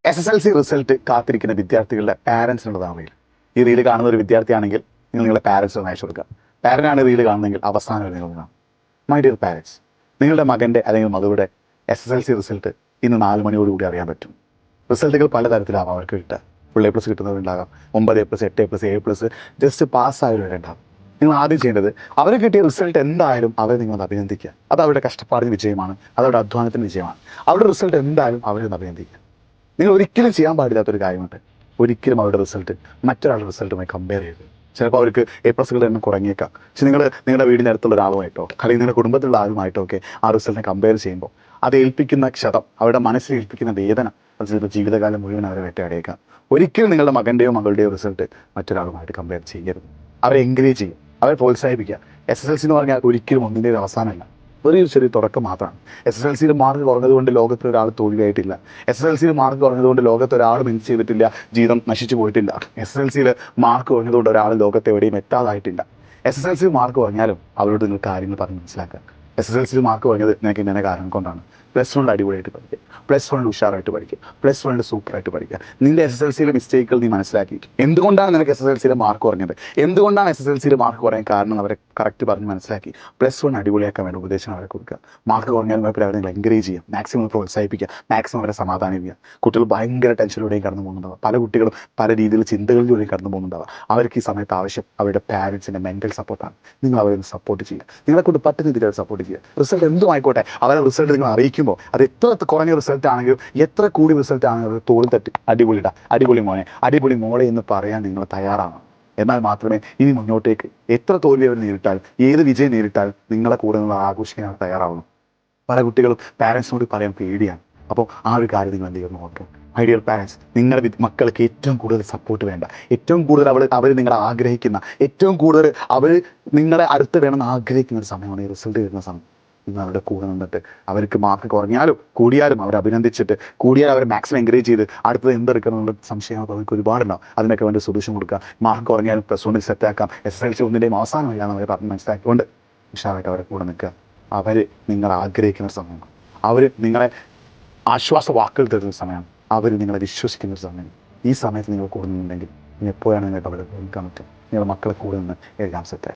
SSLC result കാത്തിരിക്കുന്ന വിദ്യാർത്ഥികളുടെ പാരൻസിനുള്ളതാണ് reel. ഈ റീല് കാണുന്ന ഒരു വിദ്യാർത്ഥിയാണെങ്കിൽ നിങ്ങൾ നിങ്ങളുടെ പാരൻസിന് അയച്ചു കൊടുക്കുക. പാരൻ്റാണ് റീല് കാണുന്നതെങ്കിൽ അവസാനം നിങ്ങൾ കാണാം. മൈ ഡിയർ പാരൻസ്, നിങ്ങളുടെ മകൻ്റെ അല്ലെങ്കിൽ മകളുടെ SSLC റിസൾട്ട് ഇന്ന് 4 മണിയോടുകൂടി അറിയാൻ പറ്റും. റിസൾട്ടുകൾ പലതരത്തിലാവാം അവർക്ക് കിട്ടുക. ഫുൾ A+ കിട്ടുന്നവരുണ്ടാകാം, 9A+, 8A+, A+, ജസ്റ്റ് പാസ്സായവരുണ്ടാകും. നിങ്ങൾ ആദ്യം ചെയ്യേണ്ടത് അവരെ കിട്ടിയ റിസൾട്ട് എന്തായാലും അവരെ നിങ്ങൾ അഭിനന്ദിക്കുക. അത് അവരുടെ കഷ്ടപ്പാടിന് വിജയമാണ്, അത് അവരുടെ അധ്വാനത്തിന് വിജയമാണ്. അവരുടെ റിസൾട്ട് എന്തായാലും അവരെ അഭിനന്ദിക്കുക. നിങ്ങൾ ഒരിക്കലും ചെയ്യാൻ പാടില്ലാത്തൊരു കാര്യമുണ്ട്. ഒരിക്കലും അവരുടെ റിസൾട്ട് മറ്റൊരാളുടെ റിസൾട്ടുമായി കമ്പയർ ചെയ്ത്. ചിലപ്പോൾ അവർക്ക് A+കളുടെ എണ്ണം കുറഞ്ഞേക്കാം. പക്ഷെ നിങ്ങളുടെ വീടിൻ്റെ അടുത്തുള്ള ഒരാളുമായിട്ടോ അല്ലെങ്കിൽ നിങ്ങളുടെ കുടുംബത്തിലുള്ള ആളുമായിട്ടോ ഒക്കെ ആ റിസൾട്ടിനെ കമ്പയർ ചെയ്യുമ്പോൾ അത് ഏൽപ്പിക്കുന്ന ക്ഷതം, അവരുടെ മനസ്സിൽ ഏൽപ്പിക്കുന്ന വേദന, അത് ചിലപ്പോൾ ജീവിതകാലം മുഴുവൻ അവരെ വേട്ടയാടിയേക്കാം. ഒരിക്കലും നിങ്ങളുടെ മകൻ്റെയോ മകളുടെയോ റിസൾട്ട് മറ്റൊരാളുമായിട്ട് കമ്പയർ ചെയ്യരുത്. അവരെ എൻകറേജ് ചെയ്യും, അവരെ പ്രോത്സാഹിപ്പിക്കുക. SSLC എന്ന് പറഞ്ഞാൽ ഒരിക്കലും ഒന്നിൻ്റെ ഒരു അവസാനമല്ല, ഒരു ചെറിയ തുടക്കം മാത്രമാണ്. SSLCയിൽ മാർക്ക് കുറഞ്ഞതുകൊണ്ട് ലോകത്ത് ഒരാൾ തോൽവിയായിട്ടില്ല. SSLCയിൽ മാർക്ക് കുറഞ്ഞതുകൊണ്ട് ലോകത്ത് ഒരാൾ മിസ് ചെയ്തിട്ടില്ല, ജീവിതം നശിച്ചു പോയിട്ടില്ല. SSLCയിൽ മാർക്ക് കുറഞ്ഞതുകൊണ്ട് ഒരാൾ ലോകത്ത് എവിടെയും എത്താതായിട്ടില്ല. SSLCയിൽ മാർക്ക് കുറഞ്ഞാലും അവരോട് നിങ്ങൾ കാര്യങ്ങൾ പറഞ്ഞ് മനസ്സിലാക്കുക. SSLCയിൽ മാർക്ക് കുറഞ്ഞത് നിനക്ക് ഇന്ന കാരണം കൊണ്ടാണ്. +1 അടിപൊളിയായിട്ട് പഠിക്കുക, +1 ഉഷാറായിട്ട് പഠിക്കുക, +1 സൂപ്പറായിട്ട് പഠിക്കുക. നിന്റെ SSLCയിലെ മിസ്റ്റേക്കുകൾ നീ മനസ്സിലാക്കി. എന്തുകൊണ്ടാണ് നിനക്ക് SSLCയിലെ മാർക്ക് കുറഞ്ഞത്, എന്തുകൊണ്ടാണ് SSLCയിലെ മാർക്ക് കുറയാൻ കാരണം അവരെ കറക്റ്റ് പറഞ്ഞ് മനസ്സിലാക്കി +1 അടിപൊളിയാക്കാൻ വേണ്ട ഉപദേശം അവരെ കൊടുക്കുക. മാർക്ക് കുറഞ്ഞാലും അവരെ നിങ്ങൾ എൻകറേജ് ചെയ്യുക, മാക്സിമം പ്രോത്സാഹിപ്പിക്കുക, മാക്സിമം അവരെ സമാധാനിപ്പിക്കുക. കുട്ടികൾ ഭയങ്കര ടെൻഷനിലൂടെയും കടന്നു പോകുന്നുണ്ടാവുക, പല കുട്ടികളും പല രീതിയിൽ ചിന്തകളിലൂടെയും കടന്നു പോകുന്നുണ്ടാവുക. അവർക്ക് ഈ സമയത്ത് ആവശ്യം അവരുടെ പാരൻസിൻ്റെ മെൻ്റൽ സപ്പോർട്ടാണ്. നിങ്ങൾ അവരെ സപ്പോർട്ട് ചെയ്യുക, നിങ്ങളെ കൊണ്ട് പറ്റുന്ന രീതിയിൽ അവരെ സപ്പോർട്ട് ചെയ്യുക. റിസൾട്ട് എന്തും ആയിക്കോട്ടെ, അവരെ റിസൾട്ട് നിങ്ങൾ അറിയിക്കും. അത് എത്ര കുറഞ്ഞ റിസൾട്ട് ആണെങ്കിലും എത്ര കൂടി റിസൾട്ട് ആണെങ്കിലും തോളിൽ തട്ടി അടിപൊളിയിടാ, അടിപൊളി മോനെ, അടിപൊളി മോളെ എന്ന് പറയാൻ നിങ്ങൾ തയ്യാറാണ്. എന്നാൽ മാത്രമേ ഇനി മുന്നോട്ടേക്ക് എത്ര തോൽവി അവർ നേരിട്ടാൽ, ഏത് വിജയം നേരിട്ടാൽ നിങ്ങളെ കൂടെ നിങ്ങൾ ആഘോഷിക്കാൻ തയ്യാറാവുന്നു. പല കുട്ടികളും പാരൻസിനോട് പറയാൻ പേടിയാണ്. അപ്പോൾ ആ ഒരു കാര്യം നിങ്ങൾ എന്ത് ചെയ്യുന്നു നോക്കും. മൈ ഡിയർ പാരൻസ്, നിങ്ങളുടെ മക്കൾക്ക് ഏറ്റവും കൂടുതൽ സപ്പോർട്ട് വേണ്ട, ഏറ്റവും കൂടുതൽ അവർ നിങ്ങളെ ആഗ്രഹിക്കുന്ന, ഏറ്റവും കൂടുതൽ അവർ നിങ്ങളെ അടുത്ത് വേണമെന്ന് ആഗ്രഹിക്കുന്ന ഒരു സമയമാണ് ഈ റിസൾട്ട് വരുന്ന സമയം. നിങ്ങൾ അവരുടെ കൂടെ നിന്നിട്ട് അവർക്ക് മാർക്ക് കുറഞ്ഞാലും കൂടിയാലും അവരെ അഭിനന്ദിച്ചിട്ട്, കൂടിയാൽ അവരെ മാക്സിമം എൻകറേജ് ചെയ്ത് അടുത്തത് എന്തെടുക്കണം എന്നുള്ള സംശയം അവർക്ക് ഒരുപാടുണ്ടാവും. അതിനൊക്കെ വേണ്ടി സൊല്യൂഷൻ കൊടുക്കുക. മാർക്ക് കുറഞ്ഞാലും +1 സെറ്റാക്കാം, SSLC ഒന്നിൻ്റെയും അവസാനമില്ലാന്ന് അവർ പറഞ്ഞ് മനസ്സിലാക്കിക്കൊണ്ട് ഉഷാറായിട്ട് അവരെ കൂടെ നിൽക്കുക. അവർ നിങ്ങൾ ആഗ്രഹിക്കുന്ന സമയമാണ്, അവർ നിങ്ങളെ ആശ്വാസ വാക്കുകൾ തരുന്ന സമയമാണ്, അവർ നിങ്ങളെ വിശ്വസിക്കുന്ന ഒരു സമയമാണ്. ഈ സമയത്ത് നിങ്ങൾ കൂടെ നിന്നുണ്ടെങ്കിൽ എപ്പോഴാണ് നിങ്ങൾക്ക് അവിടെ നിൽക്കാൻ പറ്റും. നിങ്ങളുടെ മക്കളെ കൂടെ നിന്ന് എല്ലാം സെറ്റായി.